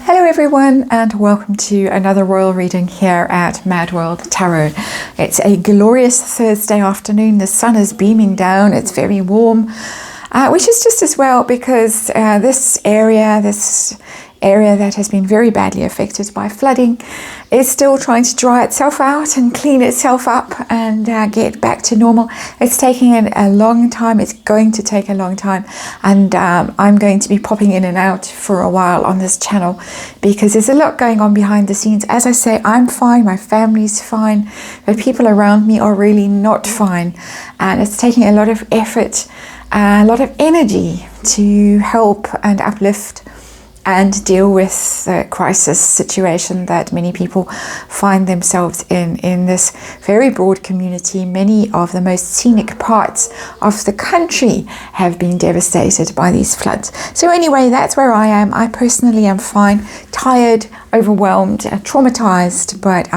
Hello everyone, and welcome to another royal reading here at MadWorldTarot. It's a glorious Thursday afternoon. The sun is beaming down. It's very warm, which is just as well because this area that has been very badly affected by flooding is still trying to dry itself out and clean itself up and get back to normal. It's taking a long time. It's going to take a long time, and I'm going to be popping in and out for a while on this channel because there's a lot going on behind the scenes. As I say, I'm fine, my family's fine, but people around me are really not fine, and it's taking a lot of effort, a lot of energy to help and uplift and deal with the crisis situation that many people find themselves in this very broad community. Many of the most scenic parts of the country have been devastated by these floods. So anyway, that's where I am. I personally am fine, tired, overwhelmed, traumatized, but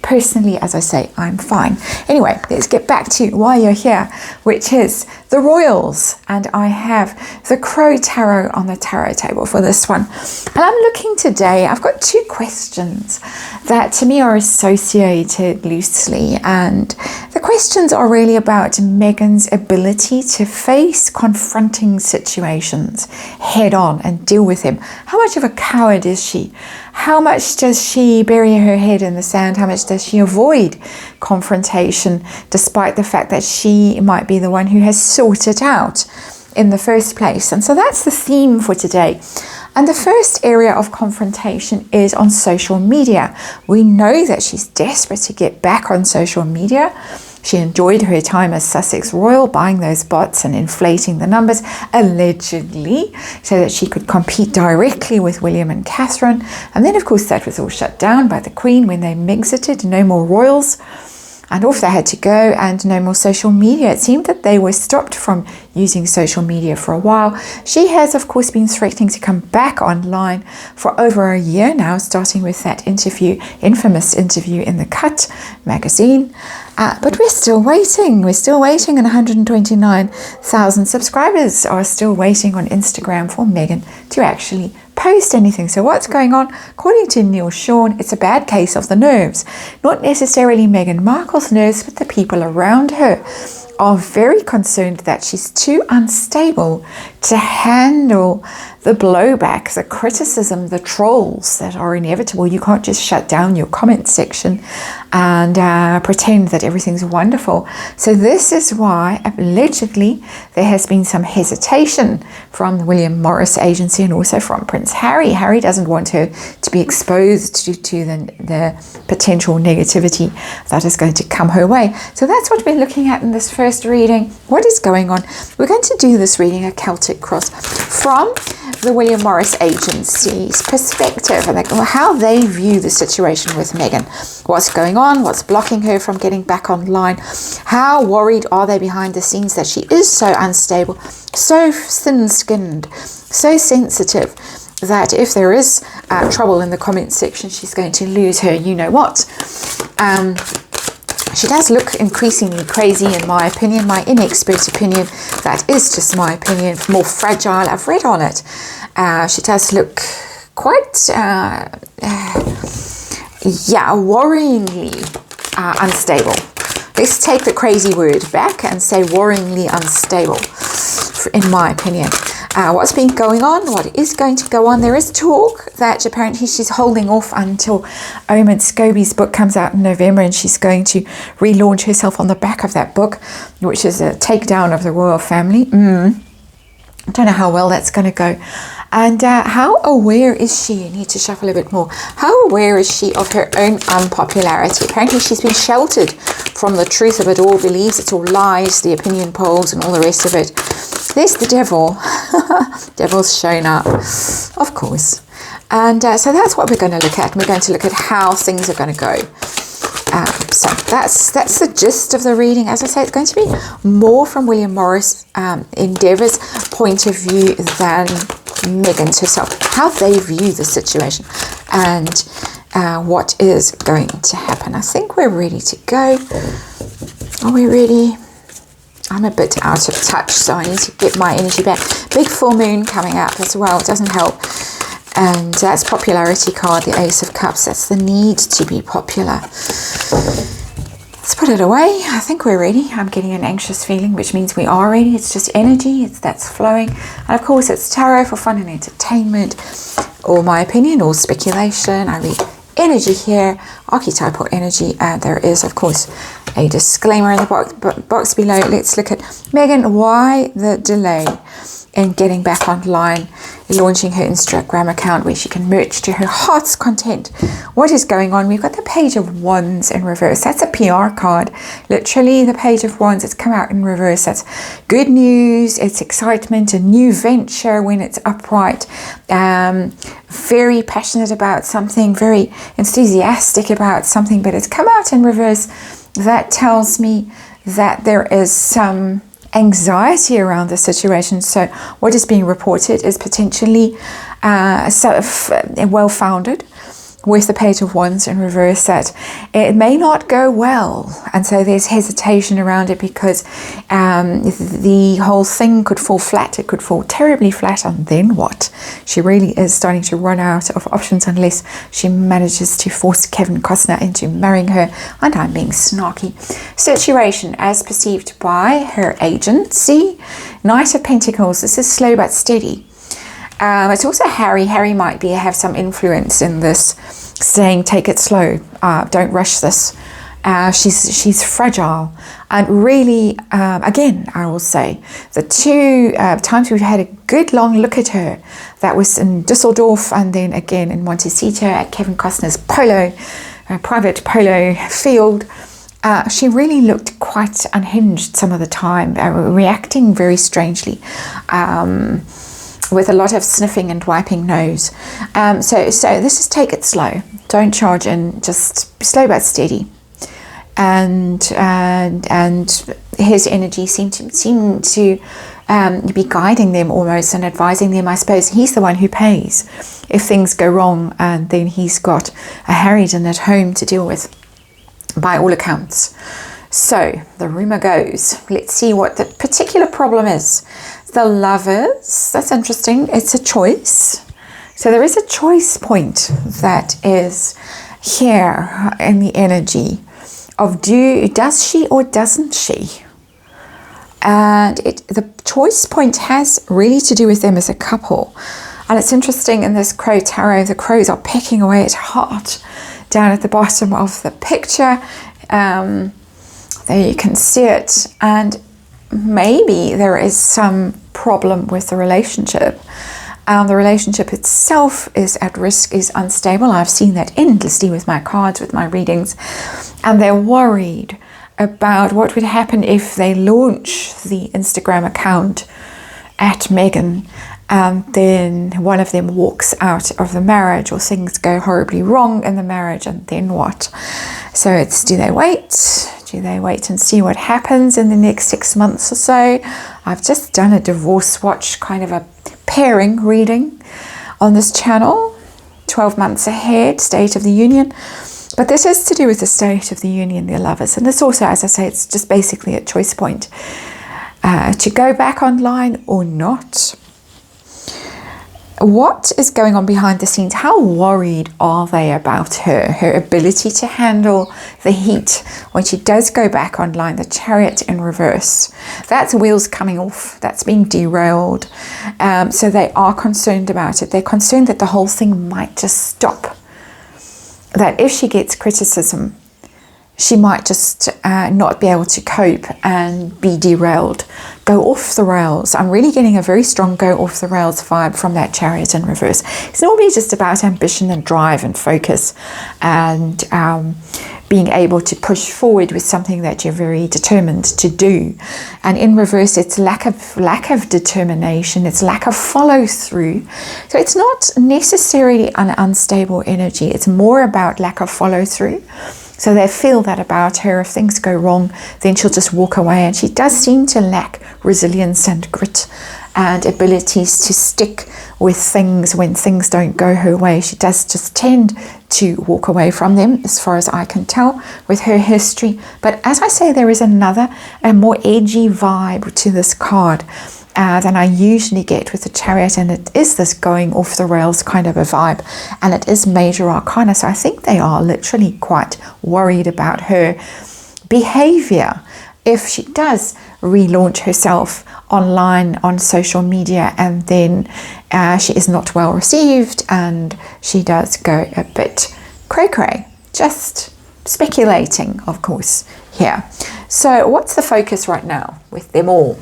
personally, as I say, I'm fine. Anyway, let's get back to why you're here, which is the royals. And I have the Crow Tarot on the tarot table for this one. And I'm looking today, I've got two questions that to me are associated loosely. And the questions are really about Meghan's ability to face confronting situations head on and deal with them. How much of a coward is she? How much does she bury her head in the sand? How much does she avoid confrontation, despite the fact that she might be the one who has sought it out in the first place? And so that's the theme for today. And the first area of confrontation is on social media. We know that she's desperate to get back on social media. She enjoyed her time as Sussex Royal, buying those bots and inflating the numbers, allegedly, so that she could compete directly with William and Catherine. And then, of course, that was all shut down by the Queen when they Mexited. No more royals. And off they had to go, and no more social media. It seemed that they were stopped from using social media for a while. She has, of course, been threatening to come back online for over a year now, starting with that interview, infamous interview in The Cut magazine. But we're still waiting. We're still waiting, and 129,000 subscribers are still waiting on Instagram for Meghan to actually post anything. So what's going on? According to Neil Sean, it's a bad case of the nerves. Not necessarily Meghan Markle's nerves, but the people around her are very concerned that she's too unstable to handle the blowback, the criticism, the trolls that are inevitable. You can't just shut down your comment section and pretend that everything's wonderful. So this is why, allegedly, there has been some hesitation from the William Morris agency and also from Prince Harry. Harry doesn't want her to be exposed to the potential negativity that is going to come her way. So that's what we're looking at in this first reading. What is going on? We're going to do this reading, a Celtic Cross, from the William Morris agency's perspective, and how they view the situation with Meghan. What's going on? What's blocking her from getting back online? How worried are they behind the scenes that she is so unstable, so thin-skinned, so sensitive, that if there is trouble in the comment section, she's going to lose her you-know-what. She does look increasingly crazy, in my opinion, my inexpert opinion. That is just my opinion, more fragile. I've read on it. She does look quite, worryingly unstable. Let's take the crazy word back and say worryingly unstable, in my opinion. What's been going on? What is going to go on? There is talk that apparently she's holding off until Omid Scobie's book comes out in November, and she's going to relaunch herself on the back of that book, which is a takedown of the royal family. I don't know how well that's going to go. And how aware is she? I need to shuffle a bit more. How aware is she of her own unpopularity? Apparently she's been sheltered from the truth of it all, believes it's all lies, the opinion polls and all the rest of it. There's the devil. Devil's shown up, of course. And so that's what we're going to look at. We're going to look at how things are going to go. So that's the gist of the reading. As I say, it's going to be more from William Morris Endeavour's point of view than Meghan's herself. How they view the situation and what is going to happen. I think we're ready to go. Are we ready? I'm a bit out of touch, so I need to get my energy back. Big full moon coming up as well. It doesn't help. And that's popularity card, the Ace of Cups. That's the need to be popular. Let's put it away. I think we're ready. I'm getting an anxious feeling, which means we are ready. It's just energy. That's flowing. And of course, it's tarot for fun and entertainment, or my opinion, or speculation. I read energy here, archetypal energy, and there is, of course, a disclaimer in the box below. Let's look at Megan. Why the delay in getting back online, launching her Instagram account where she can merch to her heart's content? What is going on? We've got the Page of Wands in reverse. That's a PR card. Literally, the Page of Wands, it's come out in reverse. That's good news. It's excitement, a new venture when it's upright. Very passionate about something, very enthusiastic about something, but it's come out in reverse. That tells me that there is some anxiety around the situation. So what is being reported is potentially well-founded, with the Page of Wands in reverse, that it may not go well, and so there's hesitation around it because the whole thing could fall flat. It could fall terribly flat, and then what? She really is starting to run out of options unless she manages to force Kevin Costner into marrying her, and I'm being snarky. Situation as perceived by her agency. Knight of Pentacles. This is slow but steady. It's also Harry. Harry might have some influence in this, saying take it slow, don't rush this. She's fragile, and really, again, I will say the two times we've had a good long look at her, that was in Dusseldorf, and then again in Montecito at Kevin Costner's private polo field. She really looked quite unhinged some of the time, reacting very strangely. With a lot of sniffing and wiping nose. So this is take it slow. Don't charge in, just slow but steady. And his energy seemed to be guiding them almost, and advising them. I suppose he's the one who pays if things go wrong, and then he's got a Harridan at home to deal with, by all accounts. So the rumor goes, let's see what the particular problem is. The Lovers, that's interesting. It's a choice. So there is a choice point that is here in the energy of does she or doesn't she? And the choice point has really to do with them as a couple. And it's interesting, in this Crow Tarot, the crows are pecking away at heart down at the bottom of the picture. There you can see it, and maybe there is some problem with the relationship. The relationship itself is at risk, is unstable. I've seen that endlessly with my cards, with my readings, and they're worried about what would happen if they launch the Instagram account at Megan, and then one of them walks out of the marriage, or things go horribly wrong in the marriage, and then what? So it's, do they wait? Do they wait and see what happens in the next 6 months or so? I've just done a divorce watch, kind of a pairing reading on this channel, 12 months ahead, State of the Union. But this is to do with the State of the Union, the Lovers. And this also, as I say, it's just basically a choice point to go back online or not. What is going on behind the scenes? How worried are they about her ability to handle the heat when she does go back online? The Chariot in reverse. That's wheels coming off. That's being derailed. So they are concerned about it. They're concerned that the whole thing might just stop. That if she gets criticism, she might just not be able to cope and be derailed, go off the rails. I'm really getting a very strong go off the rails vibe from that Chariot in reverse. It's normally just about ambition and drive and focus, and being able to push forward with something that you're very determined to do. And in reverse, it's lack of determination, it's lack of follow through. So it's not necessarily an unstable energy, it's more about lack of follow through. So they feel that about her. If things go wrong, then she'll just walk away. And she does seem to lack resilience and grit and abilities to stick with things when things don't go her way. She does just tend to walk away from them, as far as I can tell, with her history. But as I say, there is a more edgy vibe to this card. than I usually get with the Chariot, and it is this going off the rails kind of a vibe, and it is major arcana, so I think they are literally quite worried about her behavior if she does relaunch herself online on social media, and then she is not well received and she does go a bit cray-cray. Just speculating, of course, here. So what's the focus right now with them all?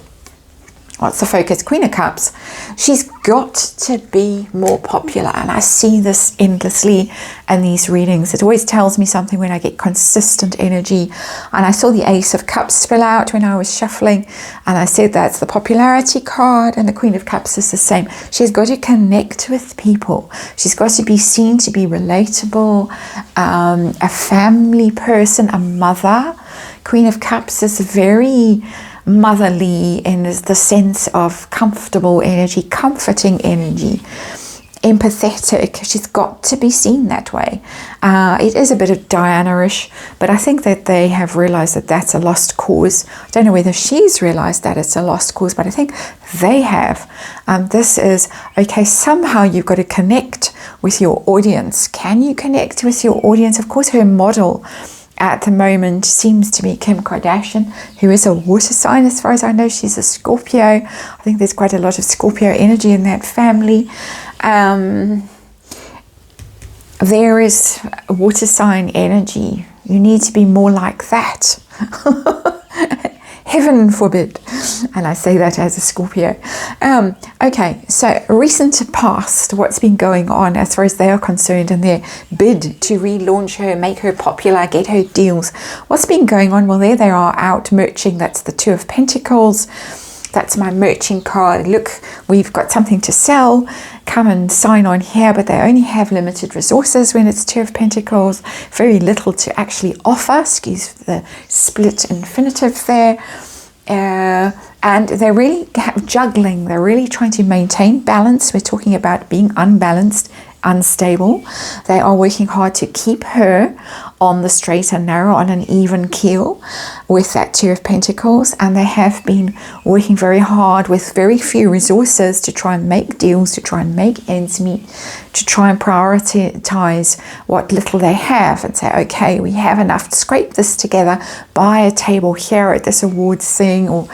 What's the focus? Queen of Cups. She's got to be more popular, and I see this endlessly in these readings. It always tells me something when I get consistent energy, and I saw the Ace of Cups spill out when I was shuffling, and I said that's the popularity card, and the Queen of Cups is the same. She's got to connect with people. She's got to be seen to be relatable, a family person, a mother. Queen of Cups is very motherly in the sense of comfortable energy, comforting energy, empathetic. She's got to be seen that way. It is a bit of Diana-ish, but I think that they have realized that that's a lost cause. I don't know whether she's realized that it's a lost cause, but I think they have. This is, okay, somehow you've got to connect with your audience. Can you connect with your audience? Of course, her model at the moment seems to be Kim Kardashian, who is a water sign. As far as I know, she's a Scorpio. I think there's quite a lot of Scorpio energy in that family. There is water sign energy. You need to be more like that. Heaven forbid. And I say that as a Scorpio. Okay, so recent past, what's been going on as far as they are concerned in their bid to relaunch her, make her popular, get her deals. What's been going on? Well, there they are out merching. That's the Two of Pentacles. That's my merching card. Look, we've got something to sell. Come and sign on here, but they only have limited resources when it's Two of Pentacles. Very little to actually offer. Excuse the split infinitive there. And they're really juggling. They're really trying to maintain balance. We're talking about being unbalanced, unstable. They are working hard to keep her on the straight and narrow, on an even keel with that Two of Pentacles, and they have been working very hard with very few resources to try and make deals, to try and make ends meet, to try and prioritize what little they have and say, okay, we have enough to scrape this together, buy a table here at this awards thing, or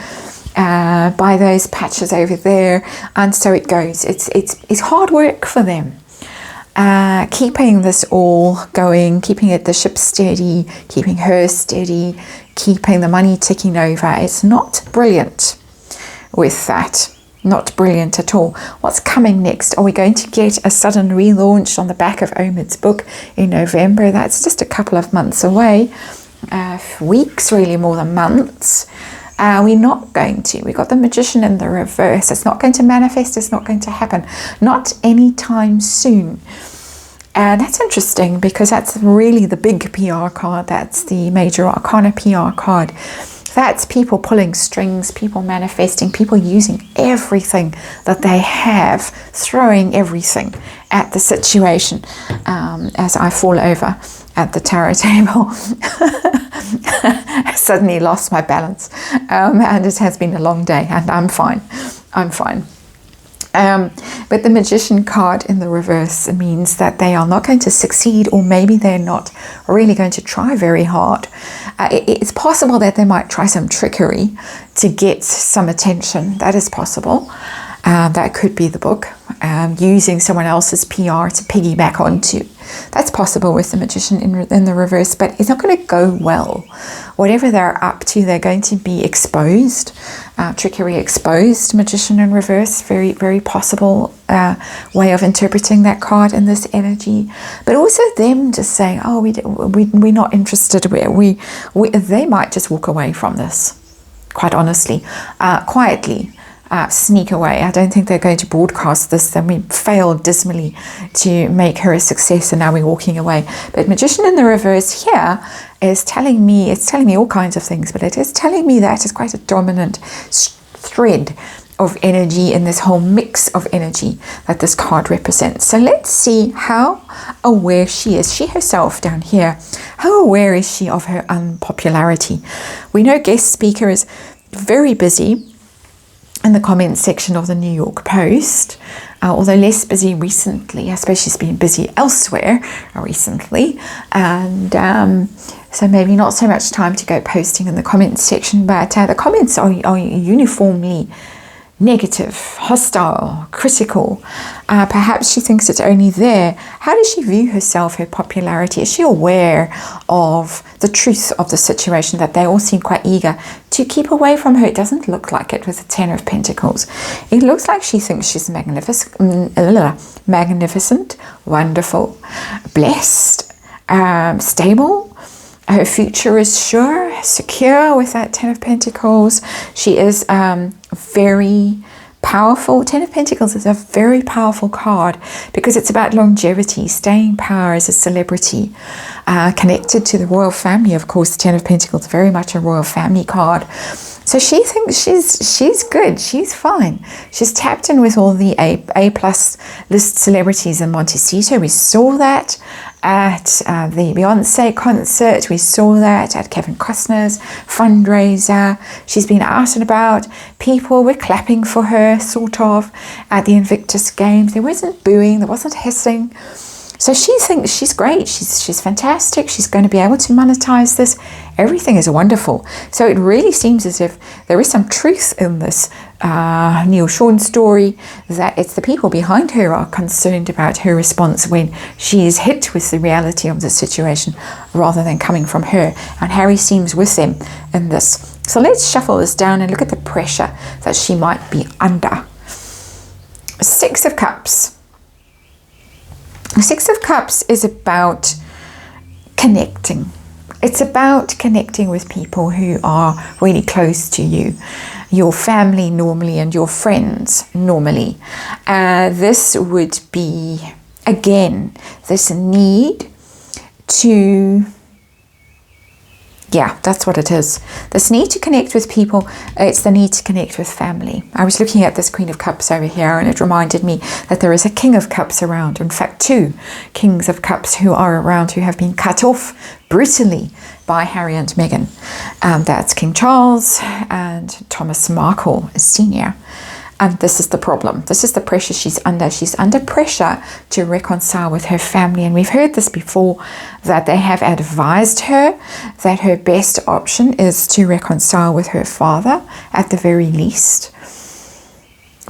buy those patches over there, and so it goes. It's hard work for them. Keeping this all going, keeping the ship steady, keeping her steady, keeping the money ticking over. It's not brilliant with that. Not brilliant at all. What's coming next? Are we going to get a sudden relaunch on the back of Omid's book in November? That's just a couple of months away. Weeks, really, more than months. We're not going to. We've got the Magician in the reverse. It's not going to manifest. It's not going to happen. Not anytime soon. And that's interesting because that's really the big PR card. That's the Major Arcana PR card. That's people pulling strings, people manifesting, people using everything that they have, throwing everything at the situation. As I fall over at the tarot table, I suddenly lost my balance. And it has been a long day, and I'm fine. I'm fine. But the Magician card in the reverse means that they are not going to succeed, or maybe they're not really going to try very hard. It's possible that they might try some trickery to get some attention. That is possible. That could be the book. Using someone else's PR to piggyback onto. That's possible with the Magician in the reverse, but it's not going to go well. Whatever they're up to, they're going to be exposed. Trickery exposed, Magician in reverse, very, very possible way of interpreting that card in this energy. But also them just saying, oh, we're not interested. They might just walk away from this, quite honestly, quietly. Sneak away. I don't think they're going to broadcast this. Then we failed dismally to make her a success, and now we're walking away. But Magician in the reverse here is telling me, it's telling me all kinds of things, but it is telling me that it's quite a dominant thread of energy in this whole mix of energy that this card represents. So let's see how aware she is. She herself down here, how aware is she of her unpopularity? We know guest speaker is very busy. in the comments section of the New York Post, although less busy recently. I suppose she's been busy elsewhere recently, and so maybe not so much time to go posting in the comments section, but the comments are uniformly negative, hostile, critical. Perhaps she thinks it's only there. How does she view herself, her popularity? Is she aware of the truth of the situation, that they all seem quite eager to keep away from her? It doesn't look like it with the Ten of Pentacles. It looks like she thinks she's magnificent, wonderful, blessed, stable. Her future is sure, secure with that Ten of Pentacles. She is very powerful. Ten of Pentacles is a very powerful card because it's about longevity, staying power as a celebrity, connected to the royal family. Of course, the Ten of Pentacles is very much a royal family card. So she thinks she's good, she's fine. She's tapped in with all the A+ list celebrities in Montecito. We saw that at the Beyonce concert. We saw that at Kevin Costner's fundraiser. She's been out and about. People were clapping for her, sort of, at the Invictus Games. There wasn't booing, there wasn't hissing. So she thinks she's great, she's fantastic, she's going to be able to monetize this. Everything is wonderful. So it really seems as if there is some truth in this Neil Sean story, that it's the people behind her who are concerned about her response when she is hit with the reality of the situation, rather than coming from her. And Harry seems with them in this. So let's shuffle this down and look at the pressure that she might be under. Six of Cups. The Six of Cups is about connecting. It's about connecting with people who are really close to you, your family normally and your friends normally. This would be, again, this need to, yeah, that's what it is. This need to connect with people, it's the need to connect with family. I was looking at this Queen of Cups over here, and it reminded me that there is a King of Cups around. In fact, two Kings of Cups who are around, who have been cut off brutally by Harry and Meghan. That's King Charles and Thomas Markle Sr. And this is the problem. This is the pressure she's under. She's under pressure to reconcile with her family. And we've heard this before, that they have advised her that her best option is to reconcile with her father at the very least.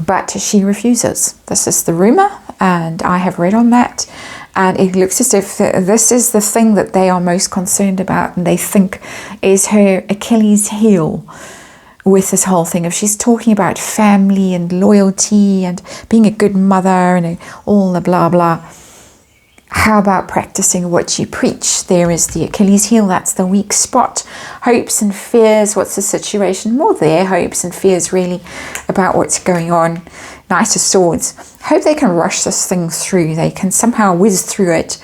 But she refuses. This is the rumor, and I have read on that. And it looks as if this is the thing that they are most concerned about, and they think is her Achilles heel with this whole thing. If she's talking about family and loyalty and being a good mother and all the blah blah, how about practicing what you preach? There is the Achilles heel. That's the weak spot. Hopes and fears. What's the situation? More their hopes and fears really about what's going on. Knight of Swords. Hope they can rush this thing through. They can somehow whiz through it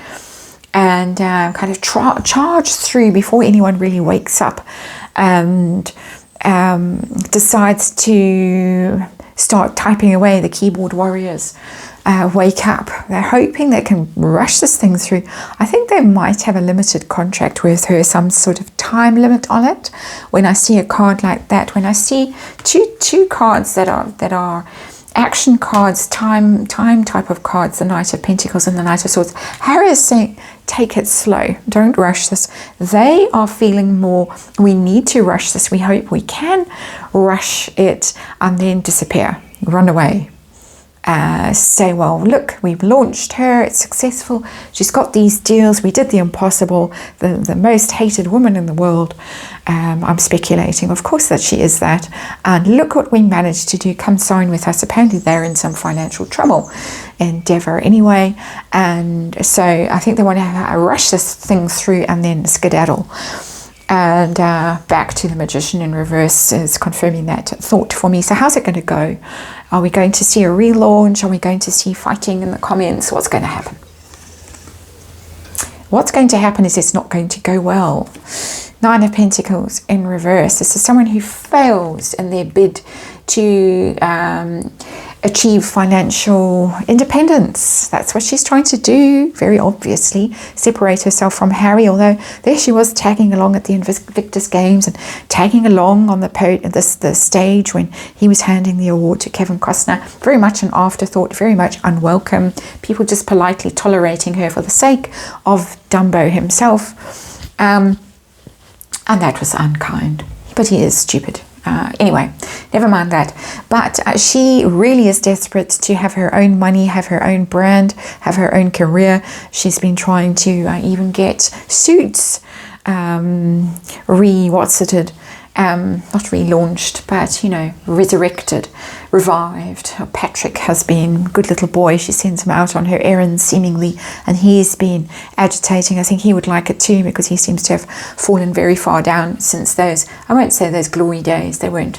and kind of charge through before anyone really wakes up and decides to start typing away. The keyboard warriors wake up. They're hoping they can rush this thing through. I think they might have a limited contract with her, some sort of time limit on it. When I see a card like that, when I see two cards that are action cards, time type of cards, the Knight of Pentacles and the Knight of Swords, Harry is saying, take it slow, don't rush this. They are feeling more, we need to rush this, we hope we can rush it and then disappear, run away. Say, well, look, we've launched her, it's successful, she's got these deals, we did the impossible, the most hated woman in the world. I'm speculating, of course, that she is that, and look what we managed to do, come sign with us. Apparently they're in some financial trouble, endeavour anyway, and so I think they want to rush this thing through and then skedaddle. And back to the Magician in reverse is confirming that thought for me. So how's it going to go? Are we going to see a relaunch? Are we going to see fighting in the comments? What's going to happen? What's going to happen is it's not going to go well. Nine of Pentacles in reverse. This is someone who fails in their bid to achieve financial independence. That's what she's trying to do, very obviously. Separate herself from Harry, although there she was tagging along at the Invictus Games and tagging along on the stage when he was handing the award to Kevin Costner. Very much an afterthought, very much unwelcome. People just politely tolerating her for the sake of Dumbo himself. And that was unkind. But he is stupid. Anyway, never mind that. But she really is desperate to have her own money, have her own brand, have her own career. She's been trying to even get Suits not relaunched, but, you know, resurrected, revived. Patrick has been a good little boy. She sends him out on her errands, seemingly, and he's been agitating. I think he would like it too, because he seems to have fallen very far down since those, I won't say those glory days, they weren't.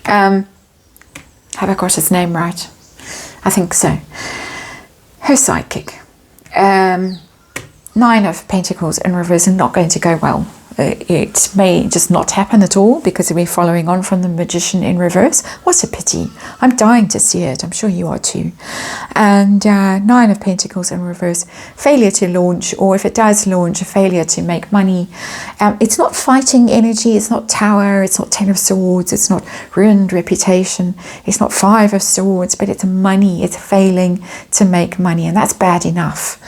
Have I got his name right? I think so. Her sidekick. 9 of Pentacles in reverse, and not going to go well. It may just not happen at all because we're following on from the Magician in reverse. What a pity. I'm dying to see it. I'm sure you are too. And 9 of Pentacles in reverse. Failure to launch, or if it does launch, a failure to make money. It's not fighting energy. It's not Tower. It's not 10 of Swords. It's not ruined reputation. It's not 5 of Swords, but it's money. It's failing to make money, and that's bad enough.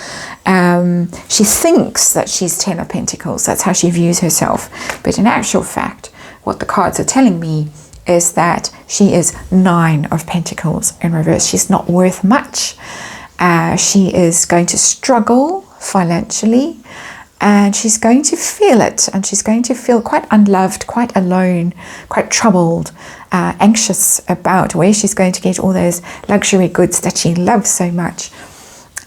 She thinks that she's 10 of Pentacles. That's how she views herself. But in actual fact, what the cards are telling me is that she is 9 of Pentacles in reverse. She's not worth much. She is going to struggle financially, and she's going to feel it, and she's going to feel quite unloved, quite alone, quite troubled, anxious about where she's going to get all those luxury goods that she loves so much.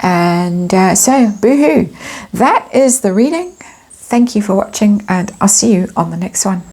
And so, boo-hoo. That is the reading. Thank you for watching, and I'll see you on the next one.